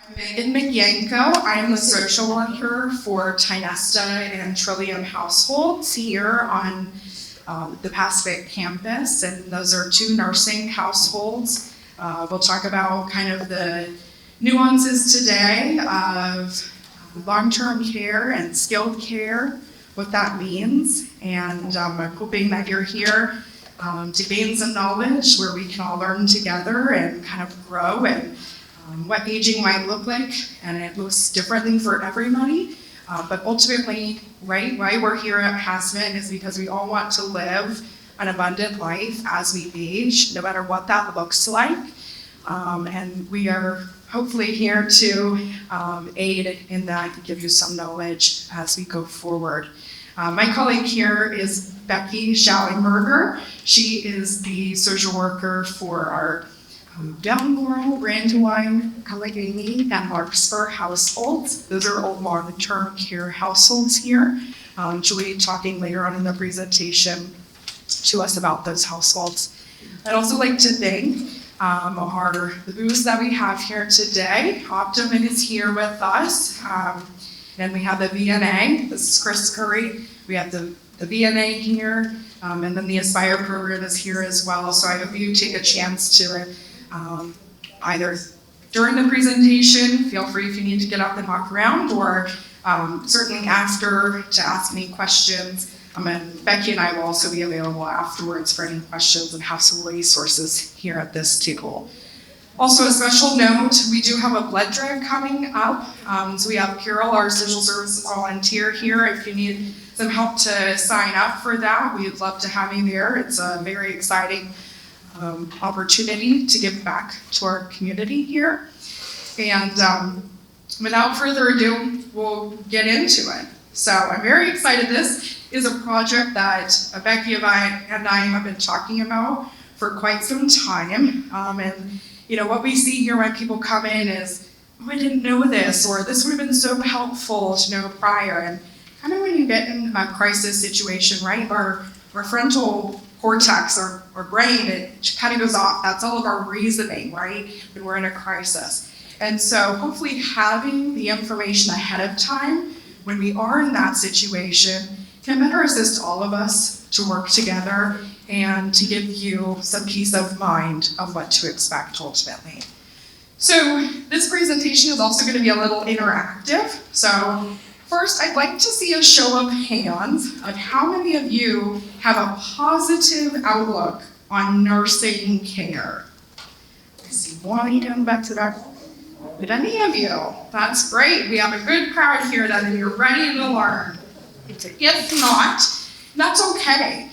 Megan McYanko. I'm the social worker for Tynesta and Trillium households here on the Pacific campus, and those are two nursing households. We'll talk about kind of the nuances today of long-term care and skilled care, what that means, and I'm hoping that you're here to gain some knowledge where we can all learn together and kind of grow and what aging might look like, and it looks differently for everybody. But ultimately, right, why we're here at Passman is because we all want to live an abundant life as we age, no matter what that looks like. And we are hopefully here to aid in that and give you some knowledge as we go forward. My colleague here is Becky Schallenberger. She is the social worker for our Downlaurel, Brandywine, Allegheny, and Larkspur households. Those are all long-term care households here. She'll be talking later on in the presentation to us about those households. I'd also like to thank the booths that we have here today. Optimum is here with us. And we have the VNA. This is Chris Curry. We have the VNA here, and then the Aspire program is here as well. So I hope you take a chance to either during the presentation, feel free if you need to get up and walk around, or certainly after to ask any questions. And Becky and I will also be available afterwards for any questions and have some resources here at this table. Also, a special note, we do have a blood drive coming up. So we have Carol, our social services volunteer here. If you need some help to sign up for that, we'd love to have you there. It's a very exciting opportunity to give back to our community here. And without further ado, we'll get into it. So I'm very excited. This is a project that Becky and I have been talking about for quite some time. And you know, what we see here when people come in is, oh, I didn't know this, or this would have been so helpful to know prior. And kind of when you get in a crisis situation, right, our frontal cortex, our brain, it kind of goes off. That's all of our reasoning, right, when we're in a crisis. And so hopefully having the information ahead of time when we are in that situation can better assist all of us to work together and to give you some peace of mind of what to expect ultimately. So this presentation is also going to be a little interactive. So first, I'd like to see a show of hands of how many of you have a positive outlook on nursing care. I see one down back to back. But any of you, that's great. We have a good crowd here that you're ready to learn. If not, that's okay.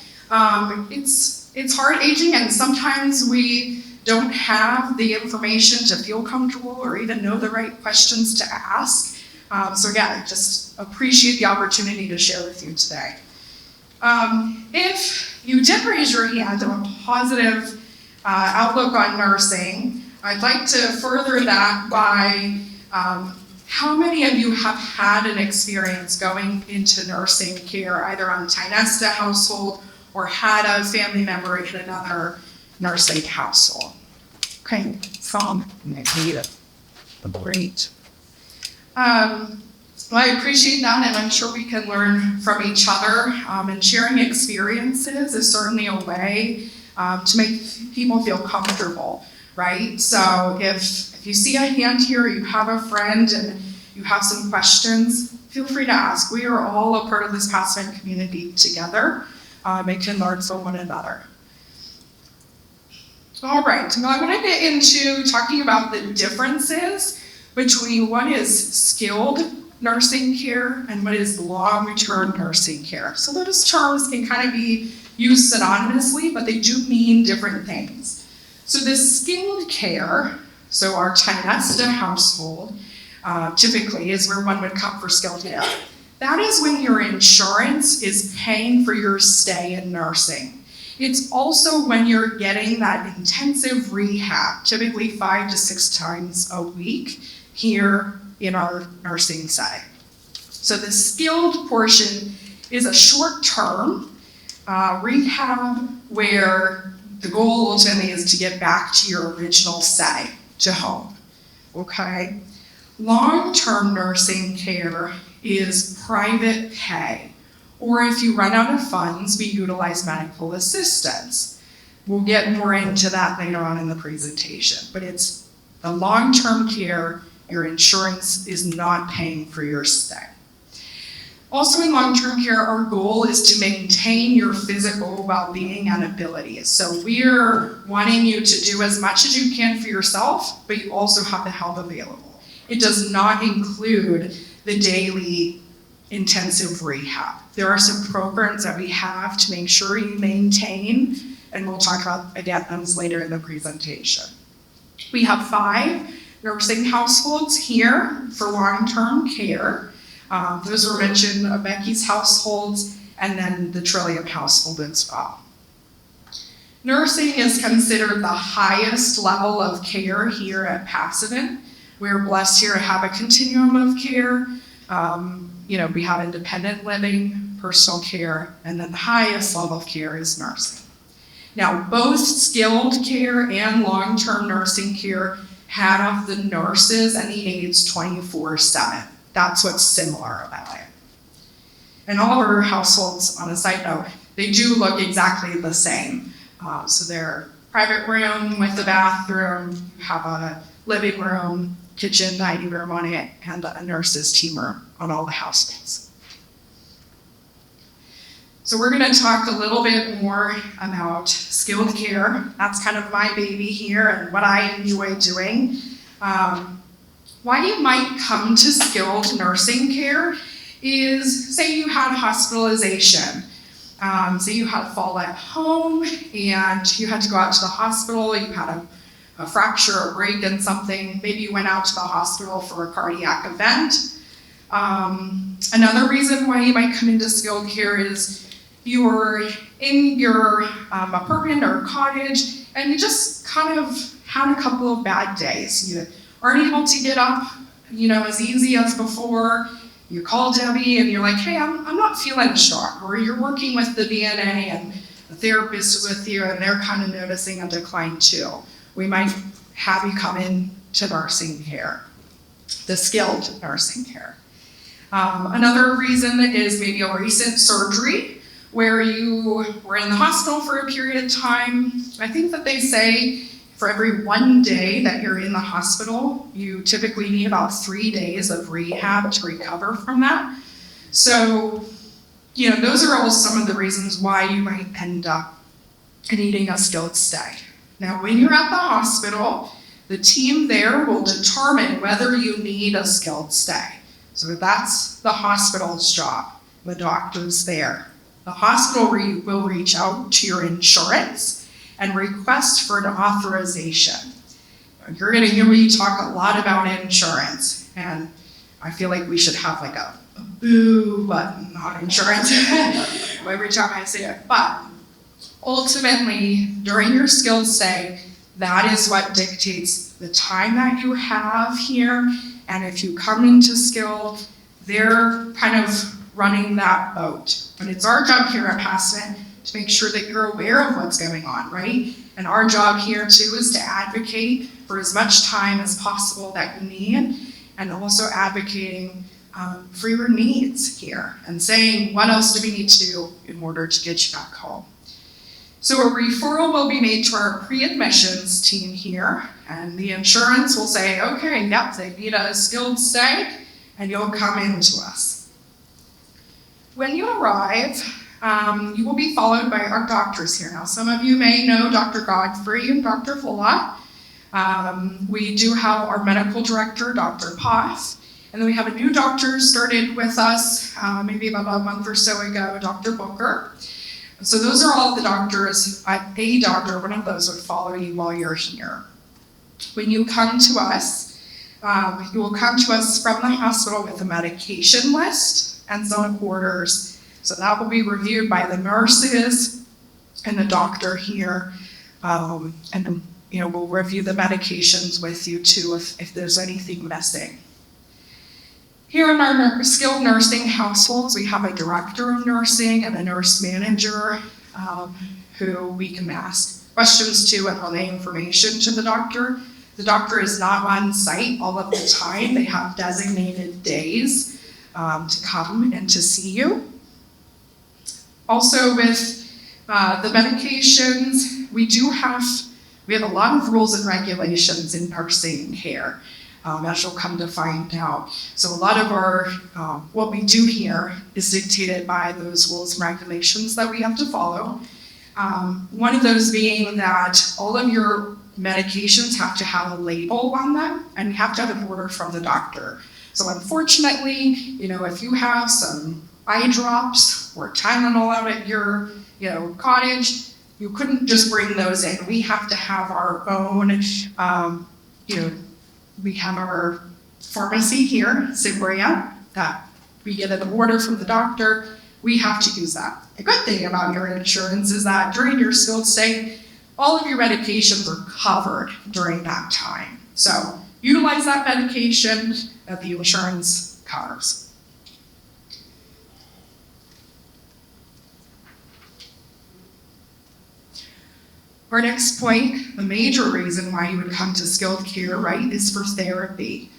It's hard aging, and sometimes we don't have the information to feel comfortable or even know the right questions to ask. So again, just appreciate the opportunity to share with you today. If you did raise your hand of a positive outlook on nursing, I'd like to further that by how many of you have had an experience going into nursing care, either on Tynesta household or had a family member in another nursing household? Okay, some. Great. Well, I appreciate that, and I'm sure we can learn from each other. And sharing experiences is certainly a way to make people feel comfortable, right? So if you see a hand here, you have a friend, and you have some questions, feel free to ask. We are all a part of this Passman community together. And can learn from one another. All right, now I want to get into talking about the differences between what is skilled nursing care and what is long-term nursing care. So those terms can kind of be used synonymously, but they do mean different things. So the skilled care, so our Tynesta household, typically is where one would come for skilled care. That is when your insurance is paying for your stay in nursing. It's also when you're getting that intensive rehab, typically 5 to 6 times a week here in our nursing setting. So the skilled portion is a short-term rehab where the goal ultimately is to get back to your original setting, to home, okay? Long-term nursing care is private pay, or if you run out of funds, we utilize medical assistance. We'll get more into that later on in the presentation, but it's the long-term care, your insurance is not paying for your stay. Also in long-term care, our goal is to maintain your physical well-being and abilities. So we're wanting you to do as much as you can for yourself, but you also have the help available. It does not include the daily intensive rehab. There are some programs that we have to make sure you maintain, and we'll talk about addendums later in the presentation. We have 5 nursing households here for long-term care. Those were mentioned, Becky's households, and then the Trillium household as well. Nursing is considered the highest level of care here at Pasadena. We're blessed here to have a continuum of care. We have independent living, personal care, and then the highest level of care is nursing. Now, both skilled care and long-term nursing care have the nurses and the aides 24/7. That's what's similar about it. And all of our households, on a side note, they do look exactly the same. So they're private room with the bathroom, have a living room, kitchen, dining room on it, and a nurse's team room on all the households. So we're going to talk a little bit more about skilled care. That's kind of my baby here and what I enjoy doing. Why you might come to skilled nursing care is, say you had a hospitalization. Say you had a fall at home and you had to go out to the hospital, you had a fracture or break in something, maybe you went out to the hospital for a cardiac event. Another reason why you might come into skilled care is you're in your apartment or cottage and you just kind of had a couple of bad days. You aren't able to get up, as easy as before. You call Debbie and you're like, hey, I'm not feeling strong. Or you're working with the DNA and the therapist is with you and they're kind of noticing a decline too. We might have you come in to nursing care, the skilled nursing care. Another reason is maybe a recent surgery where you were in the hospital for a period of time. I think that they say for every 1 day that you're in the hospital, you typically need about 3 days of rehab to recover from that. So, those are all some of the reasons why you might end up needing a skilled stay. Now, when you're at the hospital, the team there will determine whether you need a skilled stay. So that's the hospital's job, the doctor's there. The hospital will reach out to your insurance and request for an authorization. You're going to hear me talk a lot about insurance, and I feel like we should have like a boo button on insurance every time I say it. But ultimately, during your skilled stay, that is what dictates the time that you have here. And if you come into skilled, they're kind of running that boat. But it's our job here at Pasadena to make sure that you're aware of what's going on, right? And our job here too is to advocate for as much time as possible that you need, and also advocating for your needs here and saying, what else do we need to do in order to get you back home? So a referral will be made to our pre-admissions team here, and the insurance will say, okay, yep, they need a skilled stay, and you'll come into us. When you arrive, you will be followed by our doctors here. Now, some of you may know Dr. Godfrey and Dr. Fulla. We do have our medical director, Dr. Poff, and then we have a new doctor started with us maybe about a month or so ago, Dr. Booker. So those are all the doctors. A doctor, one of those would follow you while you're here. When you come to us, you will come to us from the hospital with a medication list and some orders. So that will be reviewed by the nurses and the doctor here. And we'll review the medications with you too if there's anything missing. Here in our skilled nursing households, we have a director of nursing and a nurse manager who we can ask questions to and relay information to the doctor. The doctor is not on site all of the time. They have designated days to come and to see you. Also with the medications, we have a lot of rules and regulations in nursing care, as you'll come to find out. So a lot of our, what we do here is dictated by those rules and regulations that we have to follow. One of those being that all of your medications have to have a label on them, and you have to have an order from the doctor. So unfortunately, if you have some eye drops or Tylenol out at your, cottage, you couldn't just bring those in. We have to have our own, we have our pharmacy here, Sigria, that we get an order from the doctor. We have to use that. A good thing about your insurance is that during your skilled stay, all of your medications are covered during that time. So utilize that medication that the insurance covers. Our next point, the major reason why you would come to skilled care, right, is for therapy.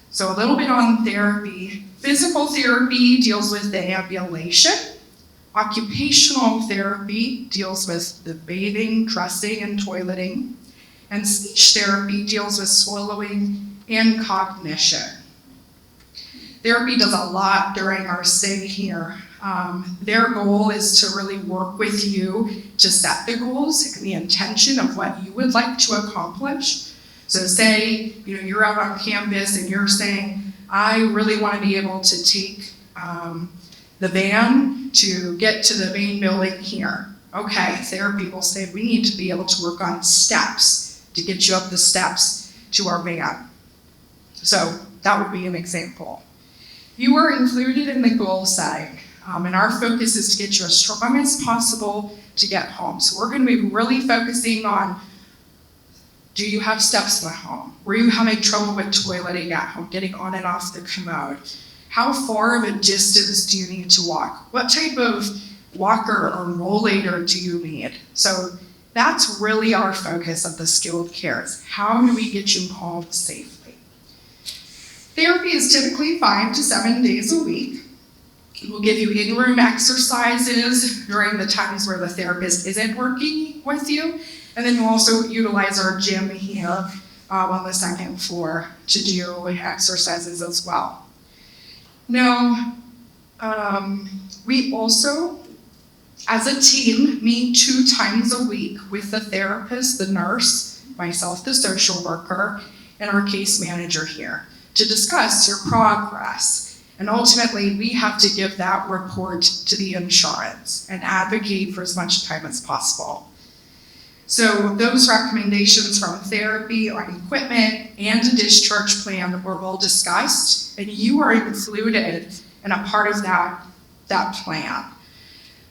So a little bit on therapy. Physical therapy deals with the ambulation. Occupational therapy deals with the bathing, dressing, and toileting. And speech therapy deals with swallowing and cognition. Therapy does a lot during our stay here. Their goal is to really work with you to set the goals and the intention of what you would like to accomplish. So say, you're out on campus and you're saying, I really want to be able to take the van to get to the main building here. Okay, therapy will say we need to be able to work on steps to get you up the steps to our van. So that would be an example. You are included in the goal setting. And our focus is to get you as strong as possible to get home. So we're going to be really focusing on, do you have steps at home? Were you having trouble with toileting at home, getting on and off the commode? How far of a distance do you need to walk? What type of walker or rollator do you need? So that's really our focus of the skilled cares. How do we get you home safely? Therapy is typically 5 to 7 days a week. We'll give you in-room exercises during the times where the therapist isn't working with you. And then we'll also utilize our gym here on the second floor to do exercises as well. Now, we also, as a team, meet 2 times a week with the therapist, the nurse, myself, the social worker, and our case manager here to discuss your progress. And ultimately, we have to give that report to the insurance and advocate for as much time as possible. So those recommendations from therapy on equipment and a discharge plan were all discussed, and you are included in a part of that plan.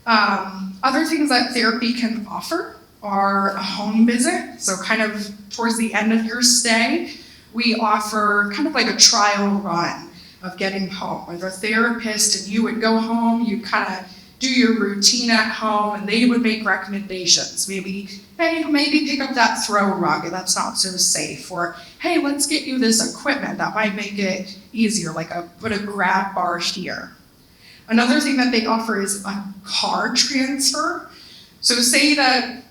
Other things that therapy can offer are a home visit. So kind of towards the end of your stay, we offer kind of like a trial run of getting home, where the therapist and you would go home, you kind of do your routine at home, and they would make recommendations. Maybe, hey, maybe pick up that throw rug, that's not so safe. Or, hey, let's get you this equipment that might make it easier, like put a grab bar here. Another thing that they offer is a car transfer. So say that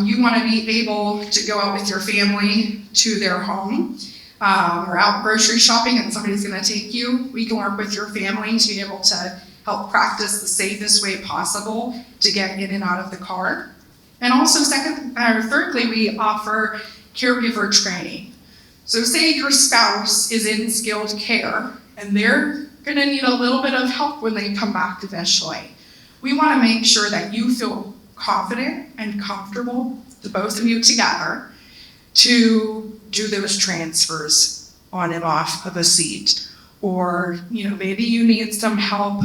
you want to be able to go out with your family to their home, or out grocery shopping and somebody's going to take you. We can work with your family to be able to help practice the safest way possible to get in and out of the car. And also thirdly, we offer caregiver training. So say your spouse is in skilled care and they're going to need a little bit of help when they come back eventually. We want to make sure that you feel confident and comfortable, the both of you together, to do those transfers on and off of a seat. Or, maybe you need some help,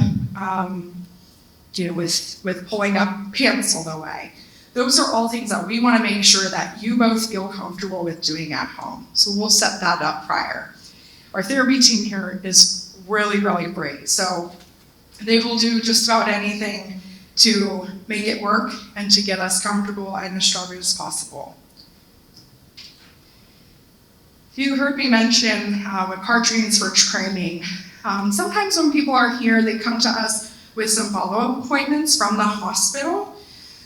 with pulling a pencil away. Those are all things that we want to make sure that you both feel comfortable with doing at home. So we'll set that up prior. Our therapy team here is really, really great. So they will do just about anything to make it work and to get us comfortable and as strong as possible. You heard me mention a car transfer training. Sometimes when people are here, they come to us with some follow-up appointments from the hospital.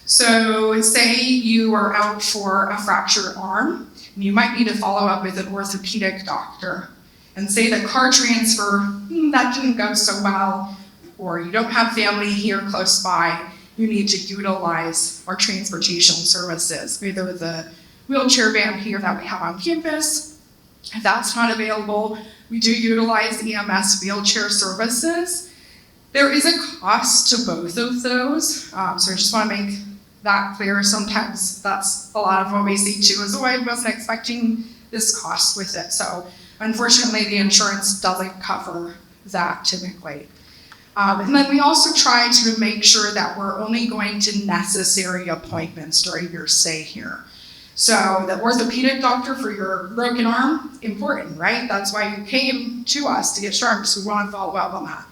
So say you are out for a fractured arm, and you might need to follow up with an orthopedic doctor. And say the car transfer, that didn't go so well, or you don't have family here close by, you need to utilize our transportation services, either the wheelchair van here that we have on campus. If that's not available, we do utilize EMS wheelchair services. There is a cost to both of those, so I just want to make that clear. Sometimes that's a lot of what we see too, is, oh, I wasn't expecting this cost with it. So unfortunately, the insurance doesn't cover that typically. And then we also try to make sure that we're only going to necessary appointments during your stay here. So the orthopedic doctor for your broken arm, important, right? That's why you came to us to get sharp, so we want to follow up on that.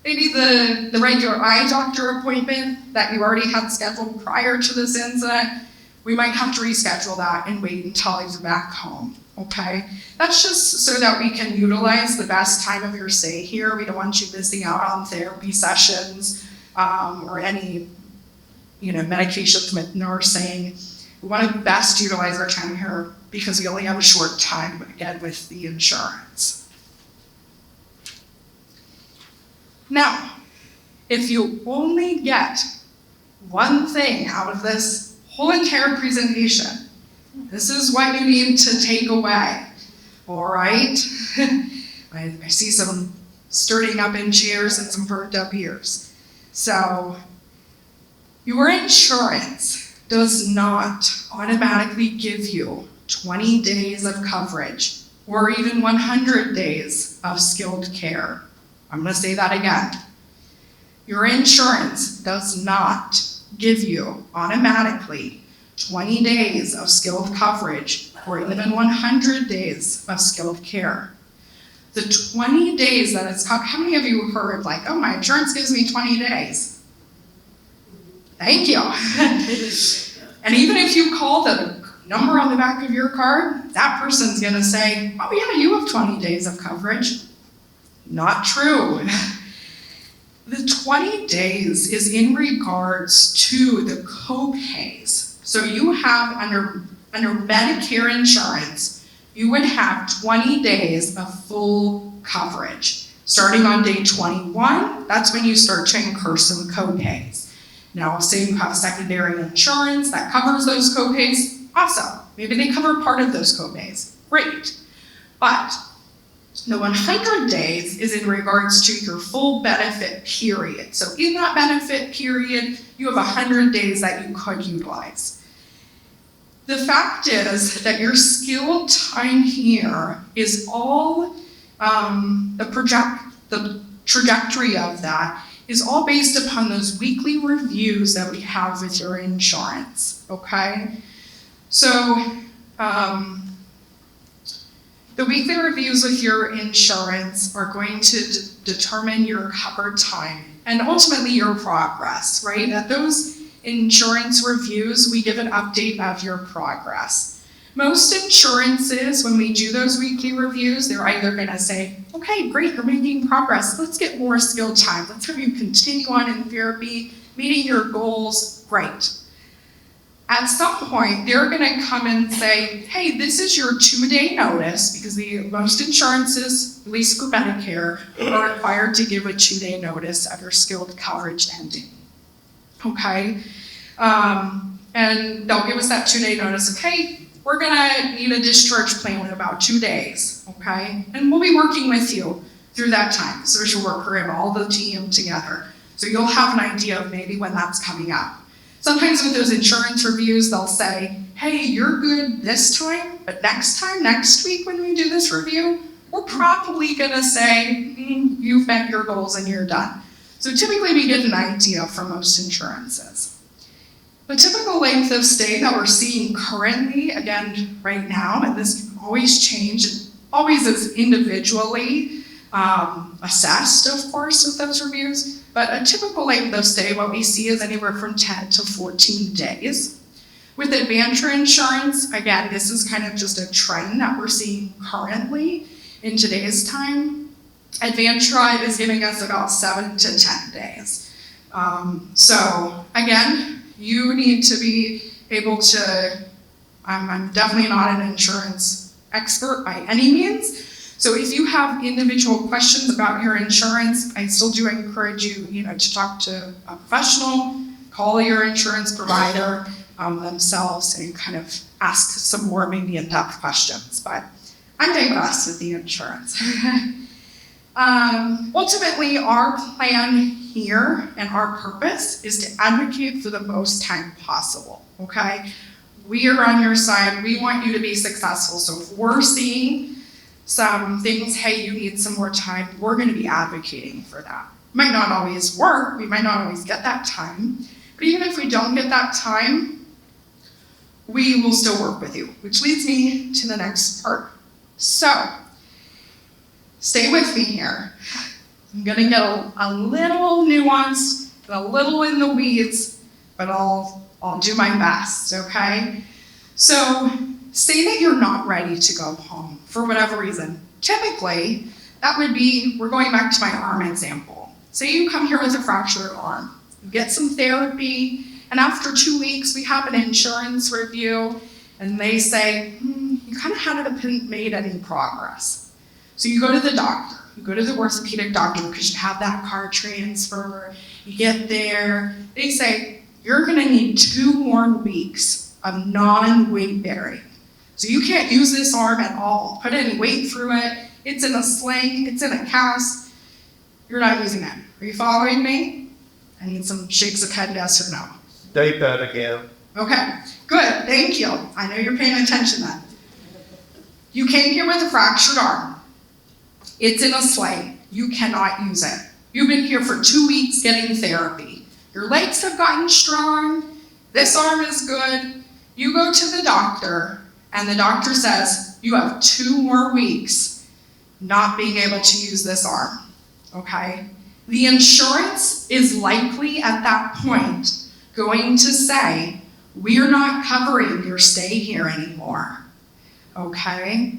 Maybe the regular eye doctor appointment that you already had scheduled prior to this incident, we might have to reschedule that and wait until you're back home, okay? That's just so that we can utilize the best time of your stay here. We don't want you missing out on therapy sessions or any, medications with nursing. We want to best utilize our time here because we only have a short time, again, with the insurance. Now, if you only get one thing out of this whole entire presentation, this is what you need to take away, all right? I see some stirring up in chairs and some burnt up ears. So, your insurance does not automatically give you 20 days of coverage or even 100 days of skilled care. I'm going to say that again. Your insurance does not give you automatically 20 days of skilled coverage or even 100 days of skilled care. The 20 days that it's, how many of you heard like, oh, my insurance gives me 20 days? Thank you. And even if you call the number on the back of your card, that person's going to say, oh yeah, you have 20 days of coverage. Not true. The 20 days is in regards to the co-pays. So you have under Medicare insurance, you would have 20 days of full coverage. Starting on day 21, that's when you start to incur some co-pays. Now, say you have secondary insurance that covers those co-pays, awesome. Maybe they cover part of those co-pays, great. But the 100 days is in regards to your full benefit period. So in that benefit period, you have 100 days that you could utilize. The fact is that your skilled time here is all, the trajectory of that is all based upon those weekly reviews that we have with your insurance, okay? So, the weekly reviews with your insurance are going to determine your covered time and ultimately your progress, right? At those insurance reviews, we give an update of your progress. Most insurances, when we do those weekly reviews, they're either going to say, okay, great, you're making progress. Let's get more skilled time. Let's have you continue on in therapy, meeting your goals, great. At some point, they're going to come and say, hey, this is your 2-day notice, because most insurances, at least for Medicare, are required to give a 2-day notice of your skilled coverage ending. Okay? And they'll give us that 2-day notice, okay, we're gonna need a discharge plan in about 2 days, okay? And we'll be working with you through that time, social worker and all the team together. So you'll have an idea of maybe when that's coming up. Sometimes with those insurance reviews, they'll say, hey, you're good this time, but next week when we do this review, we're probably gonna say, you've met your goals and you're done. So typically we get an idea from most insurances. The typical length of stay that we're seeing currently, again, right now, and this can always change, always is individually assessed, of course, with those reviews, but a typical length of stay, what we see is anywhere from 10 to 14 days. With Advanture Insurance, again, this is kind of just a trend that we're seeing currently in today's time. Advanced Drive is giving us about 7 to 10 days. So again, you need to be able to, I'm definitely not an insurance expert by any means. So if you have individual questions about your insurance, I still do encourage you, to talk to a professional, call your insurance provider themselves and kind of ask some more maybe in-depth questions. But I'm digress with the insurance. Ultimately, our plan here and our purpose is to advocate for the most time possible, okay? We are on your side. We want you to be successful. So if we're seeing some things, hey, you need some more time, we're going to be advocating for that. Might not always work. We might not always get that time. But even if we don't get that time, we will still work with you, which leads me to the next part. So, stay with me here. I'm going to get a little nuanced, a little in the weeds, but I'll do my best, okay? So, say that you're not ready to go home for whatever reason. Typically, that would be, we're going back to my arm example. Say you come here with a fractured arm, you get some therapy, and after 2 weeks, we have an insurance review, and they say, you kind of haven't made any progress. So you go to the doctor, you go to the orthopedic doctor because you have that car transfer, you get there, they say, you're gonna need 2 more weeks of non-weight bearing. So you can't use this arm at all, put any weight through it, it's in a sling, it's in a cast, you're not using it. Are you following me? I need some shakes of head, yes or no. State that again. Okay, good, thank you. I know you're paying attention then. You came here with a fractured arm. It's in a sling. You cannot use it. You've been here for 2 weeks getting therapy. Your legs have gotten strong. This arm is good. You go to the doctor, and the doctor says, you have 2 more weeks not being able to use this arm, okay? The insurance is likely at that point going to say, we're not covering your stay here anymore, okay?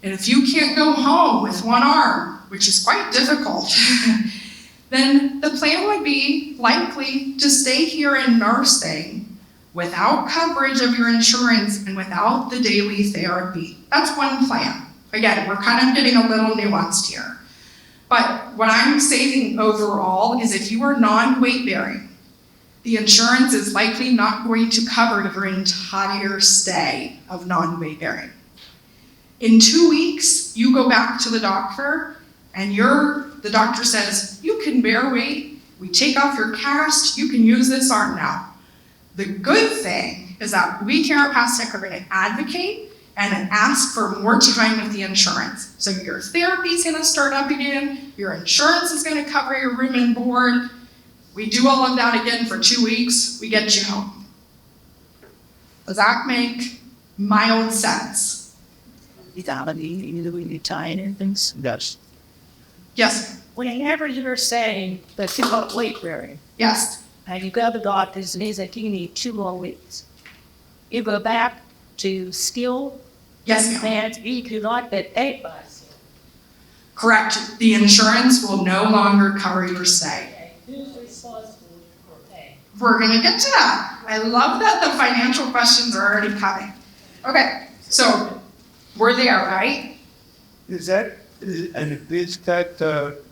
And if you can't go home with one arm, which is quite difficult, then the plan would be likely to stay here in nursing without coverage of your insurance and without the daily therapy. That's one plan. Again, we're kind of getting a little nuanced here. But what I'm saying overall is if you are non-weight bearing, the insurance is likely not going to cover your entire stay of non-weight bearing. In 2 weeks, you go back to the doctor and the doctor says, you can bear weight, we take off your cast, you can use this arm now. The good thing is that we here at PASTEC are going to advocate and ask for more time with the insurance. So your therapy is going to start up again, your insurance is going to cover your room and board. We do all of that again for 2 weeks, we get you home. Does that make mild sense? Without the time and things. Yes. Yes. Whenever you're saying that you got weight bearing, Yes. and you go to the doctor's and he said you need 2 more weeks, you go back to skill Yes, ma'am. and you cannot get paid by skill. Correct. The insurance will no longer cover your stay. Okay, who's responsible for pay? We're going to get to that. I love that the financial questions are already coming. Okay, so we're there, right? And is that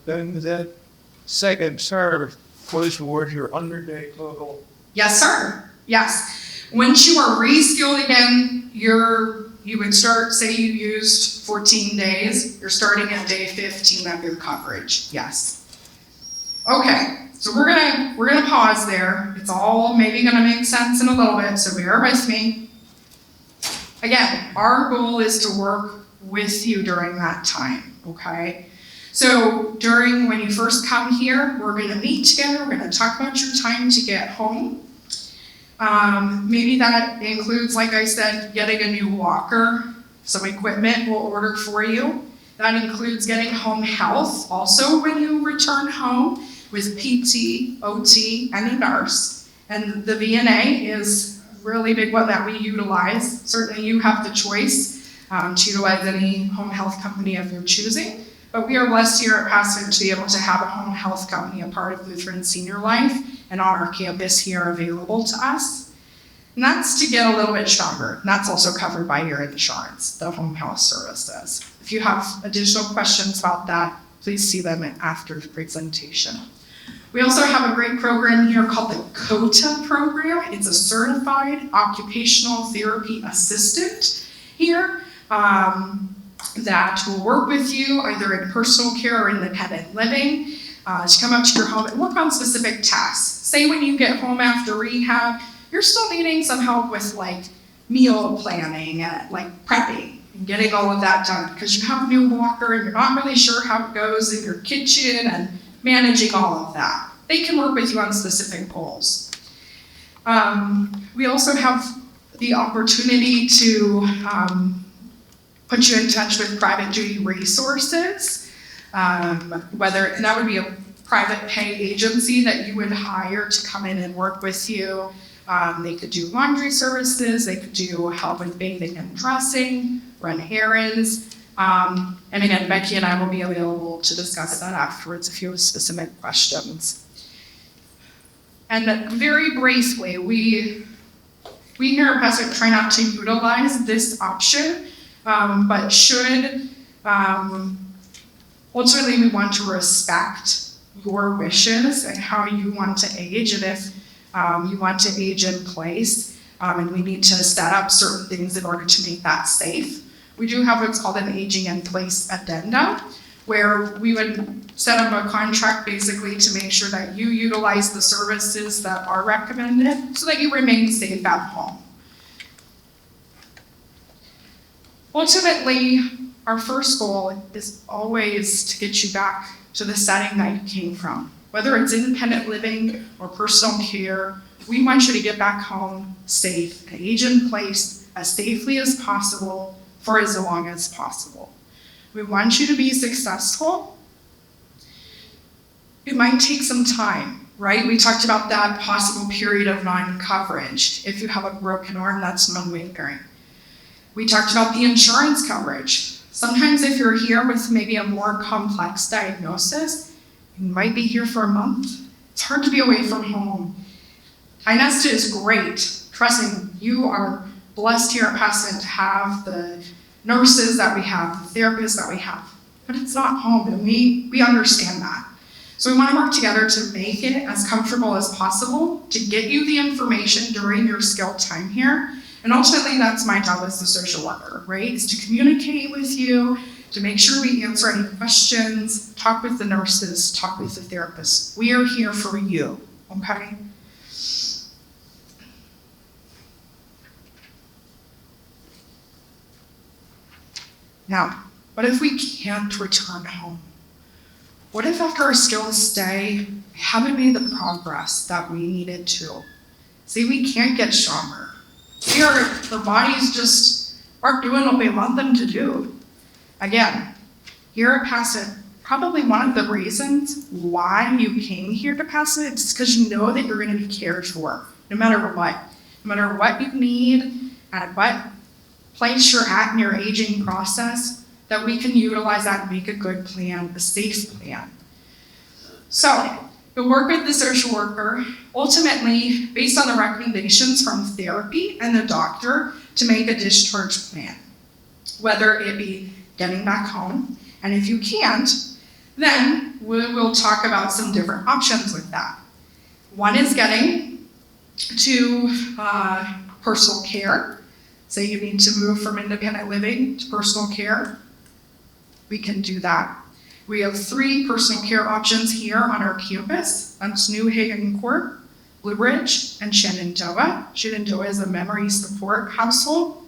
then that second serve goes towards your underday total? Yes, sir. Yes. Once you are re-skilled again, you would start, say you used 14 days, you're starting at day 15 of your coverage. Yes. Okay, so we're gonna pause there. It's all maybe gonna make sense in a little bit, so bear with me. Again, our goal is to work with you during that time, okay? So when you first come here, we're gonna meet together, we're gonna talk about your time to get home. Maybe that includes, like I said, getting a new walker, some equipment we'll order for you. That includes getting home health, also when you return home with PT, OT, and a nurse. And the VNA is a really big one that we utilize. Certainly you have the choice to utilize any home health company of your choosing. But we are blessed here at Passage to be able to have a home health company, a part of Lutheran SeniorLife, and on our campus here available to us. And that's to get a little bit stronger. And that's also covered by your insurance, the home health services. If you have additional questions about that, please see them after the presentation. We also have a great program here called the COTA program. It's a certified occupational therapy assistant here that will work with you either in personal care or independent living to come up to your home and work on specific tasks. Say when you get home after rehab, you're still needing some help with like meal planning and like prepping and getting all of that done because you have a new walker and you're not really sure how it goes in your kitchen and managing all of that. They can work with you on specific goals. We also have the opportunity to put you in touch with private duty resources, whether that would be a private pay agency that you would hire to come in and work with you. They could do laundry services, they could do help with bathing and dressing, run errands. And again, Becky and I will be available to discuss that afterwards if you have specific questions. And very briefly, we here at Passage try not to utilize this option, but should, ultimately we want to respect your wishes and how you want to age, and if you want to age in place, and we need to set up certain things in order to make that safe. We do have what's called an aging in place addendum, where we would set up a contract basically to make sure that you utilize the services that are recommended so that you remain safe at home. Ultimately, our first goal is always to get you back to the setting that you came from. Whether it's independent living or personal care, we want you to get back home safe and age in place as safely as possible for as long as possible. We want you to be successful. It might take some time, right? We talked about that possible period of non-coverage. If you have a broken arm, that's non-wavering. We talked about the insurance coverage. Sometimes if you're here with maybe a more complex diagnosis, you might be here for a month. It's hard to be away from home. Inesta is great. Trust me, you are blessed here at Passage to have the nurses that we have, the therapists that we have, but it's not home, and we understand that. So we want to work together to make it as comfortable as possible, to get you the information during your skilled time here, and ultimately that's my job as the social worker, right? Is to communicate with you, to make sure we answer any questions, talk with the nurses, talk with the therapists. We are here for you, okay? Now, what if we can't return home? What if after our skilled stay, we haven't made the progress that we needed to? See, we can't get stronger. See, our bodies just aren't doing what we want them to do. Again, here at Passage, probably one of the reasons why you came here to Passage is because you know that you're going to be cared for, no matter what. No matter what you need, at what place you're at in your aging process, that we can utilize that and make a good plan, a safe plan. So, you'll work with the social worker, ultimately based on the recommendations from therapy and the doctor to make a discharge plan, whether it be getting back home, and if you can't, then we'll talk about some different options with that. One is getting to personal care. Say you need to move from independent living to personal care, we can do that. We have 3 personal care options here on our campus. That's New Haven Court, Blue Ridge, and Shenandoah. Shenandoah is a memory support household.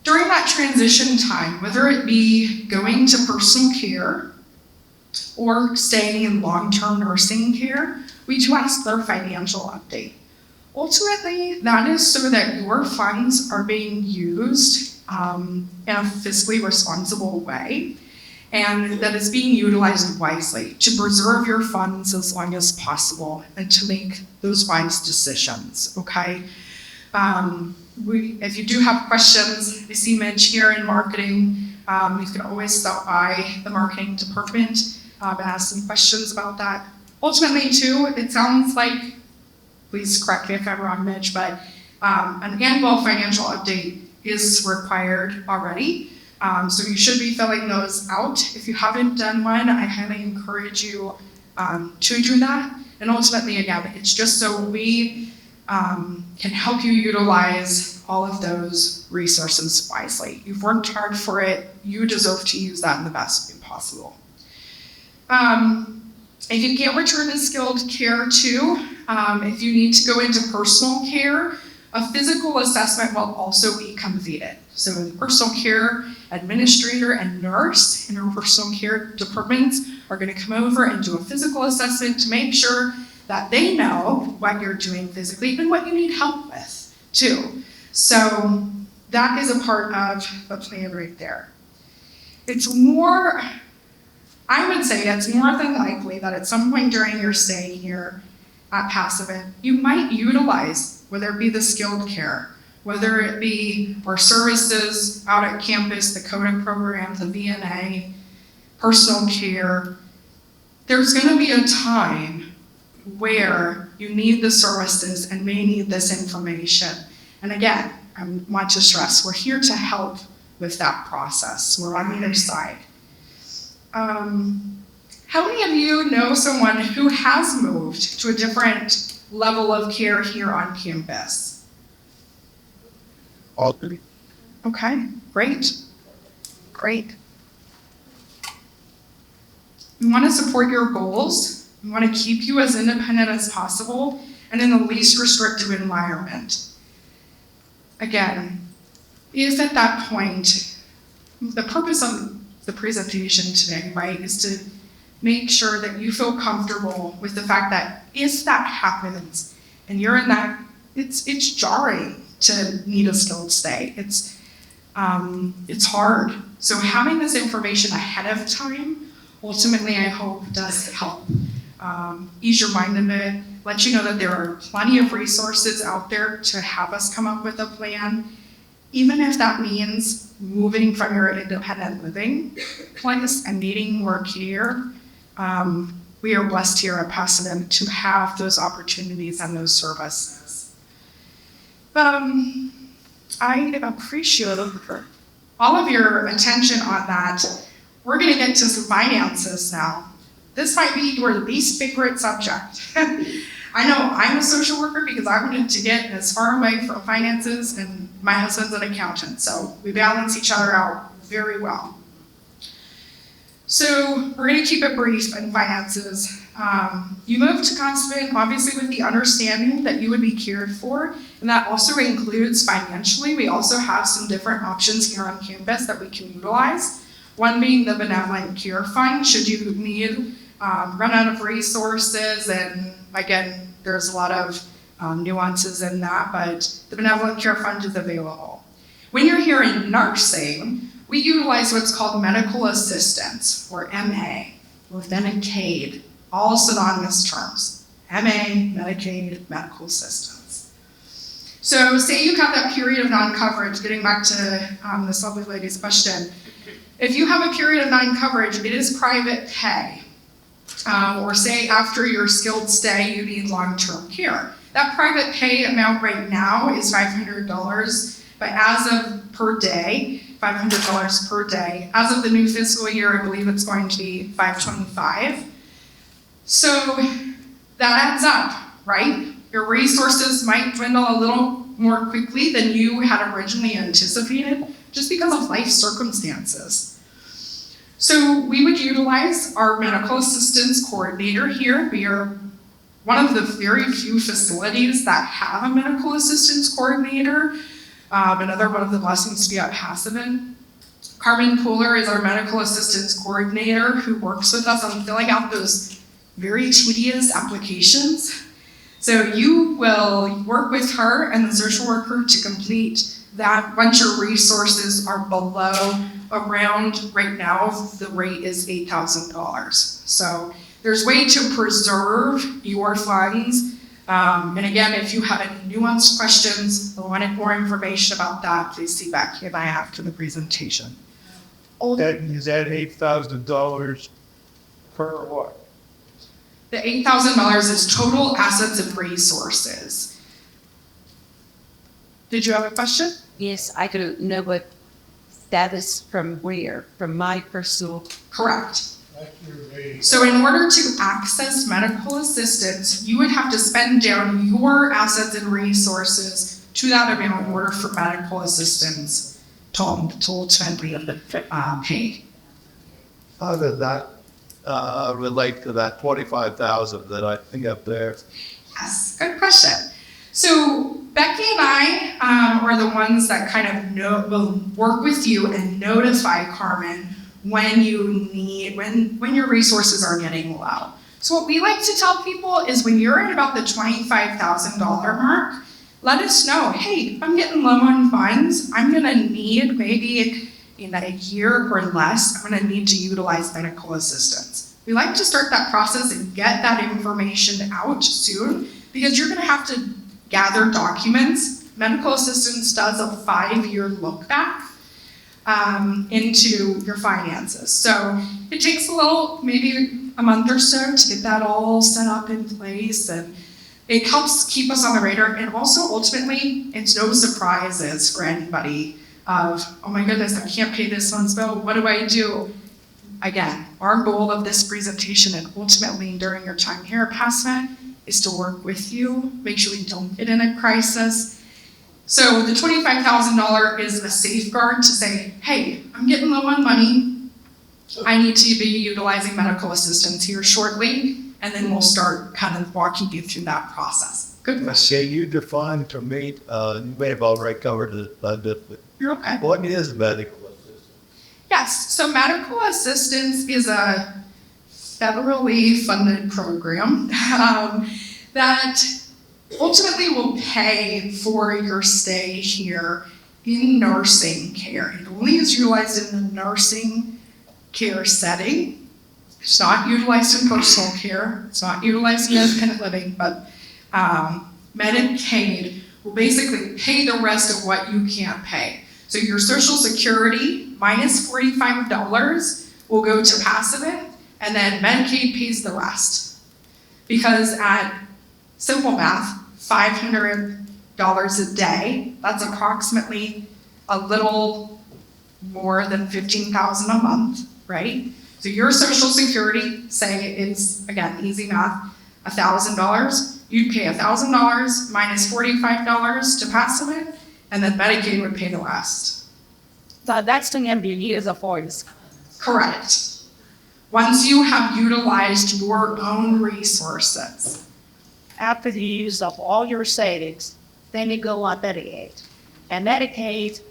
During that transition time, whether it be going to personal care or staying in long-term nursing care, we do ask their financial update. Ultimately, that is so that your funds are being used in a fiscally responsible way, and that it's being utilized wisely to preserve your funds as long as possible and to make those wise decisions, okay? if you do have questions, I see Midge here in marketing. You can always stop by the marketing department and ask some questions about that. Ultimately, too, it sounds like, please correct me if I'm wrong, Midge, but an annual financial update is required already. So you should be filling those out. If you haven't done one, I highly encourage you to do that. And ultimately, again, it's just so we can help you utilize all of those resources wisely. You've worked hard for it. You deserve to use that in the best way possible. If you can't return to skilled care too, if you need to go into personal care, a physical assessment will also be completed. So the personal care administrator and nurse in our personal care departments are going to come over and do a physical assessment to make sure that they know what you're doing physically and what you need help with too. So that is a part of the plan right there. It's more, I would say it's more than likely that at some point during your stay here at Passivant, you might utilize, whether it be the skilled care, whether it be our services out at campus, the CODA program, the VNA, personal care. There's going to be a time where you need the services and may need this information. And again, I want to stress, we're here to help with that process. We're on either side. How many of you know someone who has moved to a different level of care here on campus? All three. Okay, great. Great. We want to support your goals. We want to keep you as independent as possible and in the least restrictive environment. Again, is at that point, the purpose of the presentation today, right, is to make sure that you feel comfortable with the fact that if that happens and you're in that, it's jarring to need a skilled stay. It's hard. So having this information ahead of time, ultimately, I hope does help ease your mind a bit, let you know that there are plenty of resources out there to have us come up with a plan, even if that means moving from your independent living place and needing more care. We are blessed here at Passivant to have those opportunities and those services. I appreciate all of your attention on that. We're going to get to some finances now. This might be your least favorite subject. I know I'm a social worker because I wanted to get as far away from finances, and my husband's an accountant, so we balance each other out very well. So we're going to keep it brief in finances. You moved to Passivant obviously with the understanding that you would be cared for, and that also includes financially. We also have some different options here on campus that we can utilize. One being the Benevolent Care Fund, should you need run out of resources, and again, there's a lot of nuances in that, but the Benevolent Care Fund is available. When you're here in nursing, we utilize what's called medical assistance, or MA, or Medicaid, all synonymous terms. MA, Medicaid, medical assistance. So say you have that period of non-coverage, getting back to this lovely lady's question. If you have a period of non-coverage, it is private pay. Or say after your skilled stay, you need long-term care. That private pay amount right now is $500, but as of per day, $500 per day. As of the new fiscal year, I believe it's going to be $525. So that adds up, right? Your resources might dwindle a little more quickly than you had originally anticipated, just because of life circumstances. So we would utilize our medical assistance coordinator here. We are one of the very few facilities that have a medical assistance coordinator. Another one of the blessings to be at Passivant. Carmen Pooler is our medical assistance coordinator who works with us on filling out those very tedious applications. So you will work with her and the social worker to complete that once your resources are below around, right now, the rate is $8,000. So there's a way to preserve your funds And again, if you have any nuanced questions or wanted more information about that, please see Becky and I after the presentation. Is that $8,000 per what? The $8,000 is total assets and resources. Did you have a question? Yes, I could know what status from where, from my personal. Correct. So in order to access medical assistance, you would have to spend down your assets and resources to that amount in order for medical assistance to be paid. How does that relate to that 25,000 that I think up there? Yes, good question. So Becky and I are the ones that kind of will work with you and notify Carmen when when your resources are getting low. So what we like to tell people is when you're at about the $25,000 mark, let us know, hey, I'm getting low on funds. I'm gonna need maybe in a year or less, I'm gonna need to utilize medical assistance. We like to start that process and get that information out soon because you're gonna have to gather documents. Medical assistance does a 5-year look back into your finances. So it takes maybe a month or so to get that all set up in place, and it helps keep us on the radar. And also ultimately, it's no surprises for anybody of, oh my goodness, I can't pay this month's bill, what do I do? Again, our goal of this presentation and ultimately during your time here at PASMED is to work with you, make sure we don't get in a crisis. So the $25,000 is a safeguard to say, hey, I'm getting low on money. I need to be utilizing medical assistance here shortly, and then we'll start kind of walking you through that process. Good question. Okay, you defined to me, you may have already covered it a bit, but You're okay. what is medical assistance? Yes, so medical assistance is a federally funded program that ultimately will pay for your stay here in nursing care. It only is utilized in the nursing care setting. It's not utilized in personal care. It's not utilized in independent living, but Medicaid will basically pay the rest of what you can't pay. So your Social Security minus $45 will go to passive, and then Medicaid pays the rest. Because at simple math, $500 a day, that's approximately a little more than $15,000 a month, right? So your Social Security, say is, again, easy math, $1,000, you'd pay $1,000 minus $45 to passive, and then Medicaid would pay the rest. So that's the MBE is a force. Correct. Once you have utilized your own resources. After you use up all your savings, then you go on Medicaid. And Medicaid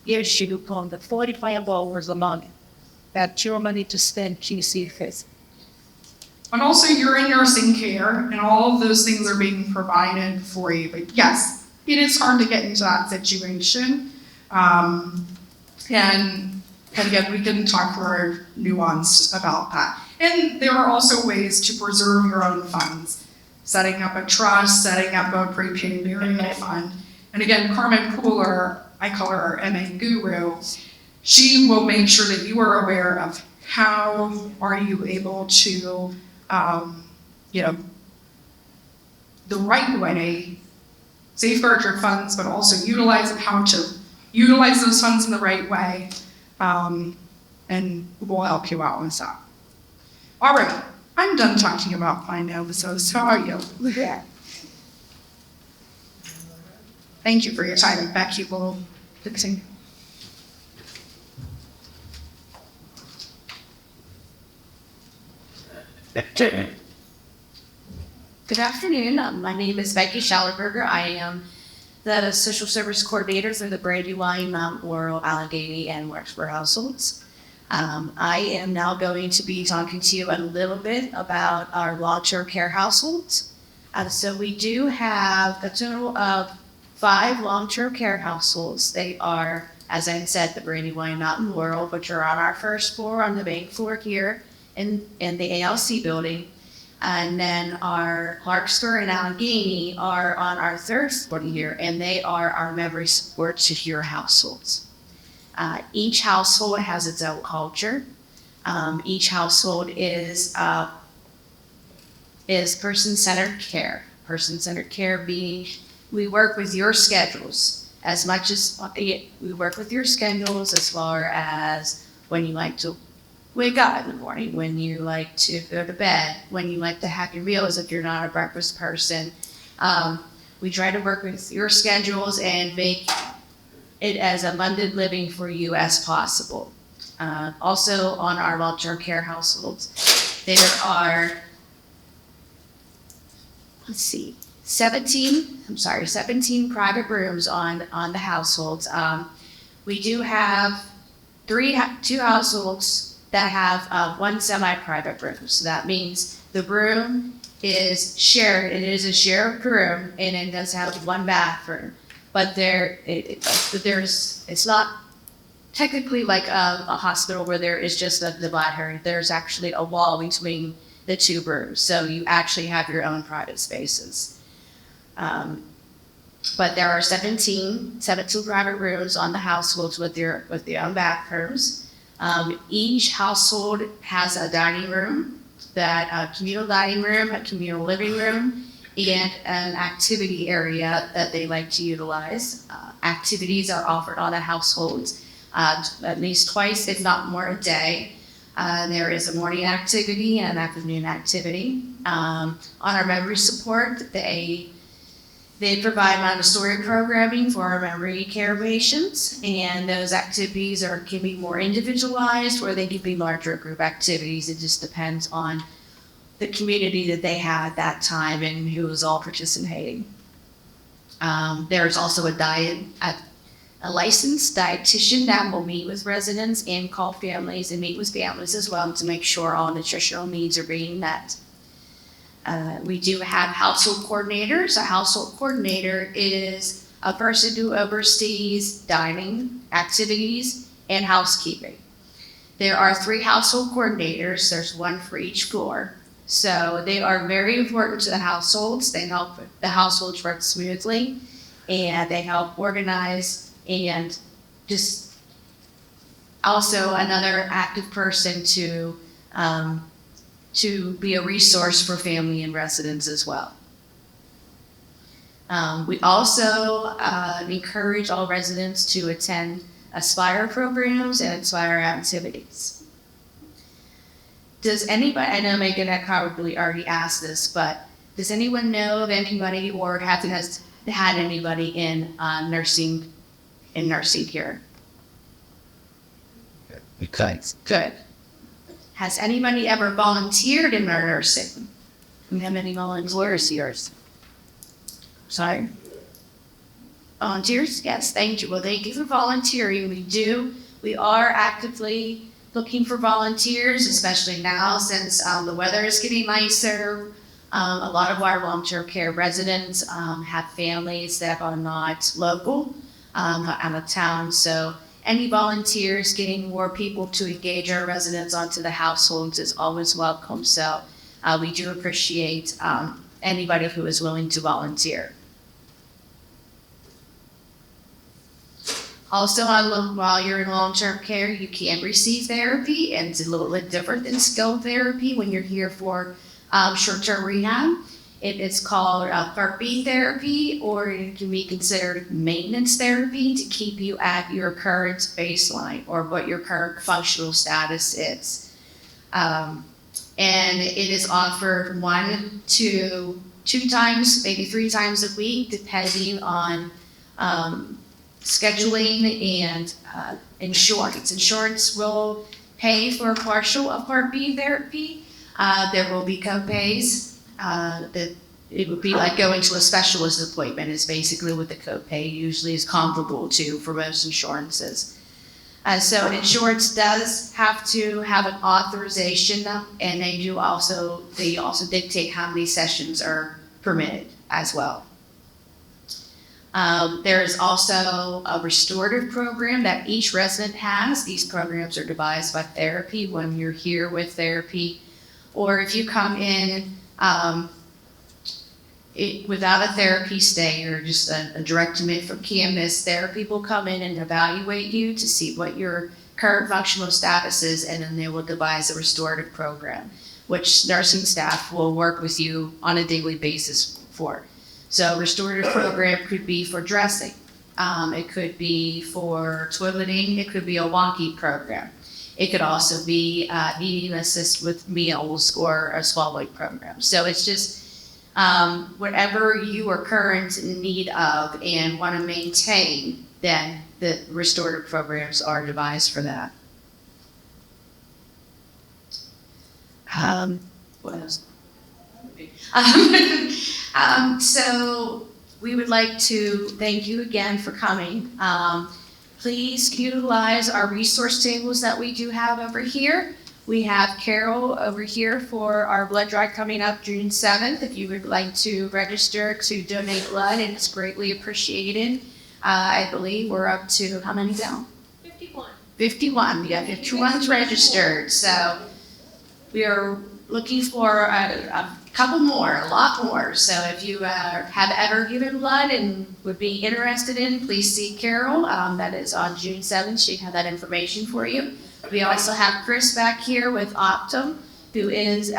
gives you on the $45 a month. That's your money to spend QC fees. And also you're in nursing care and all of those things are being provided for you. But yes, it is hard to get into that situation. And again, we can talk more nuanced about that. And there are also ways to preserve your own funds. Setting up a trust, setting up a prepaid burial fund. And again, Carmen Pooler, I call her our MA guru, she will make sure that you are aware of how are you able to, the right way, safeguard your funds, but also utilize how to utilize those funds in the right way, and we'll help you out with that. All right. I'm done talking about finances. How are you? Yeah. Thank you for your time. Becky will continue. Good afternoon. My name is Becky Schallerberger. I am the social service coordinator for the Brandywine, Mount Laurel, Allegheny, and Wexford households. I am now going to be talking to you a little bit about our long-term care households. So we do have a total of 5 long-term care households. They are, as I said, the Brandywine, Mount Laurel, which are on our first floor, on the main floor here in the ALC building. And then our Larkspur and Allegheny are on our third floor here, and they are our memory support secure households. Each household has its own culture. Each household is person-centered care. Person-centered care being we work with your schedules as much as we work with your schedules as far as when you like to wake up in the morning, when you like to go to bed, when you like to have your meals if you're not a breakfast person. We try to work with your schedules and make it as abundant living for you as possible. Also on our long-term care households, there are, 17 private rooms on the households. We do have two households that have one semi-private room. So that means the room is shared. It is a shared room, and it does have one bathroom. But it's not technically like a hospital where there is just a divider. There's actually a wall between the two rooms, so you actually have your own private spaces. But there are 17 private rooms on the households with their own bathrooms. Each household has a dining room, a communal dining room, a communal living room, and an activity area that they like to utilize. Activities are offered on the households at least twice, if not more, a day. There is a morning activity and an afternoon activity. On our memory support, they provide Montessori programming for our memory care patients, and those activities can be more individualized or they can be larger group activities. It just depends on the community that they have at that time and who is all participating. There's also a licensed dietitian that will meet with residents and call families and meet with families as well to make sure all nutritional needs are being met. We do have household coordinators. A household coordinator is a person who oversees dining, activities, and housekeeping. There are 3 household coordinators. There's one for each floor. So they are very important to the households. They help the households work smoothly, and they help organize and just also another active person to be a resource for family and residents as well. We also encourage all residents to attend Aspire programs and Aspire activities. Does anybody, I know Megan had probably already asked this, but does anyone know of anybody or has had anybody in nursing care? Okay. Good. Has anybody ever volunteered in our nursing? We have any volunteers? Sorry? Volunteers? Yes, thank you. Well, thank you for volunteering. We are actively looking for volunteers, especially now since the weather is getting nicer. A lot of our long-term care residents have families that are not local, out of town. So any volunteers, getting more people to engage our residents onto the households is always welcome. So we do appreciate anybody who is willing to volunteer. Also, while you're in long-term care, you can receive therapy, and it's a little bit different than skilled therapy when you're here for short-term rehab. It's called Part B therapy, or it can be considered maintenance therapy to keep you at your current baseline or what your current functional status is. And it is offered 1 to 2 times, maybe 3 times a week, depending on scheduling and insurance. Insurance will pay for a partial of Part B therapy. There will be co-pays. That it would be like going to a specialist appointment is basically what the copay usually is comparable to for most insurances. So insurance does have to have an authorization, and they also dictate how many sessions are permitted as well. There is also a restorative program that each resident has. These programs are devised by therapy when you're here with therapy, or if you come in Without a therapy stay or just a direct admit from campus, therapy will come in and evaluate you to see what your current functional status is, and then they will devise a restorative program, which nursing staff will work with you on a daily basis for. So restorative program could be for dressing. It could be for toileting. It could be a wonky program. It could also be needing assist with meals or a swallowing program. So it's just whatever you are current in need of and want to maintain, then the restorative programs are devised for that. What else? So we would like to thank you again for coming. Please utilize our resource tables that we do have over here. We have Carol over here for our blood drive coming up June 7th. If you would like to register to donate blood, and it's greatly appreciated. I believe we're up to how many now? 51. 51. We have 51 registered. So we are looking for a couple more, a lot more. So if you have ever given blood and would be interested in, please see Carol. That is on June 7th. She'll have that information for you. We also have Chris back here with Optum, who is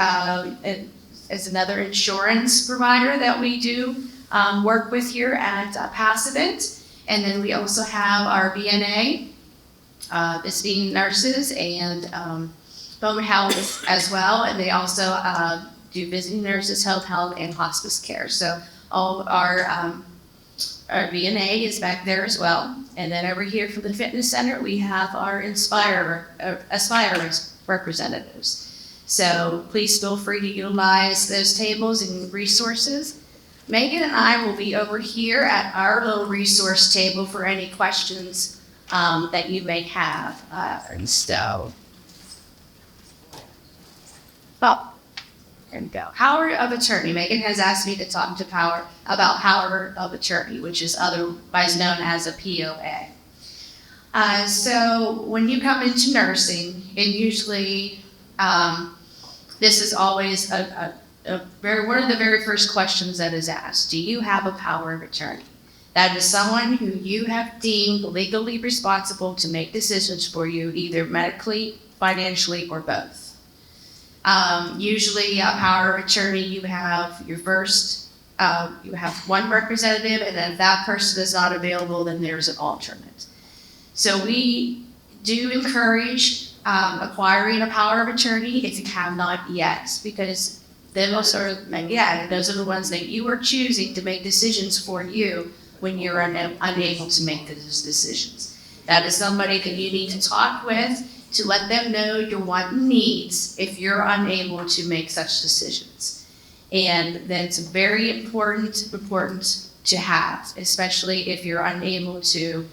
another insurance provider that we do work with here at Passivant. And then we also have our VNA, visiting nurses, and home health as well. And they also do visiting nurses, home health, and hospice care. So all of our VNA is back there as well. And then over here for the fitness center, we have our Aspire representatives. So please feel free to utilize those tables and resources. Megan and I will be over here at our little resource table for any questions that you may have. There we go. Power of attorney. Megan has asked me to talk to about power of attorney, which is otherwise known as a POA. So when you come into nursing, and usually this is always one of the very first questions that is asked. Do you have a power of attorney? That is someone who you have deemed legally responsible to make decisions for you, either medically, financially, or both. Usually a power of attorney, you have your first, you have one representative, and then if that person is not available, then there's an alternate. So we do encourage acquiring a power of attorney if you have not yet, because those are the ones that you are choosing to make decisions for you when you're unable to make those decisions. That is somebody that you need to talk with to let them know your want and needs if you're unable to make such decisions. And that's very important to have, especially if you're unable to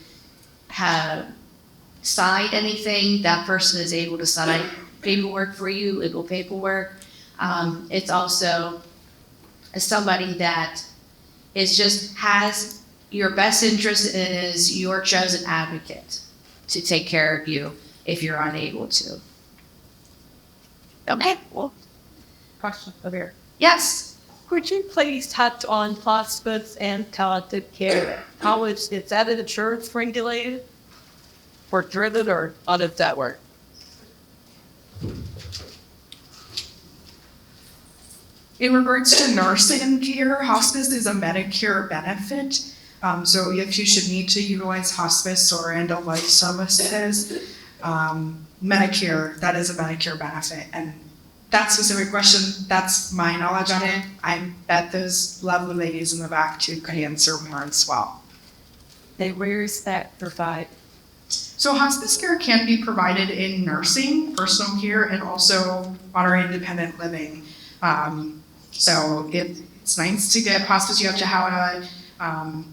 sign anything. That person is able to sign paperwork for you, legal paperwork. It's also somebody that has your best interest and is your chosen advocate to take care of you if you're unable to. Okay, well, Question over here. yes. Could you please touch on hospice and palliative care? Is that an insurance regulated or driven, or how does that work? In regards to nursing care, hospice is a Medicare benefit. So if you should need to utilize hospice or end-of-life services, Medicare, that is a Medicare benefit. And that specific question, that's my knowledge on it. I bet those lovely ladies in the back too could answer more as well. Where is that provided? So hospice care can be provided in nursing, personal care, and also on our independent living. So it's nice to get hospice. You have to have a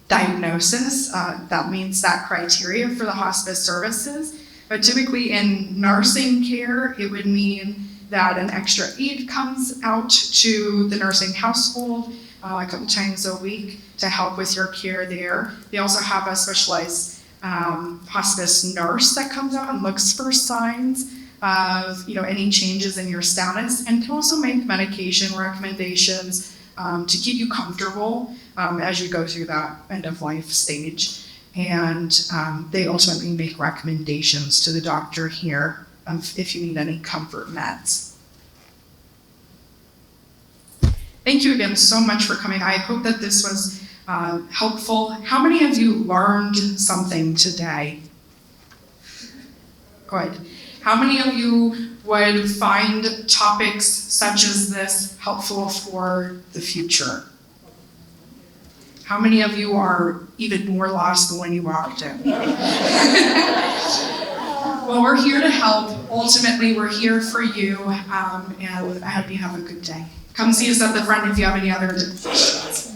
diagnosis that meets that criteria for the hospice services. But typically in nursing care, it would mean that an extra aide comes out to the nursing household a couple times a week to help with your care there. They also have a specialized hospice nurse that comes out and looks for signs of any changes in your status, and can also make medication recommendations to keep you comfortable as you go through that end of life stage. And they ultimately make recommendations to the doctor here if you need any comfort meds. Thank you again so much for coming. I hope that this was helpful. How many of you learned something today? Good. How many of you would find topics such as this helpful for the future? How many of you are even more lost than when you walked in? Well, we're here to help. Ultimately, we're here for you, and I hope you have a good day. Come see us at the front if you have any other questions.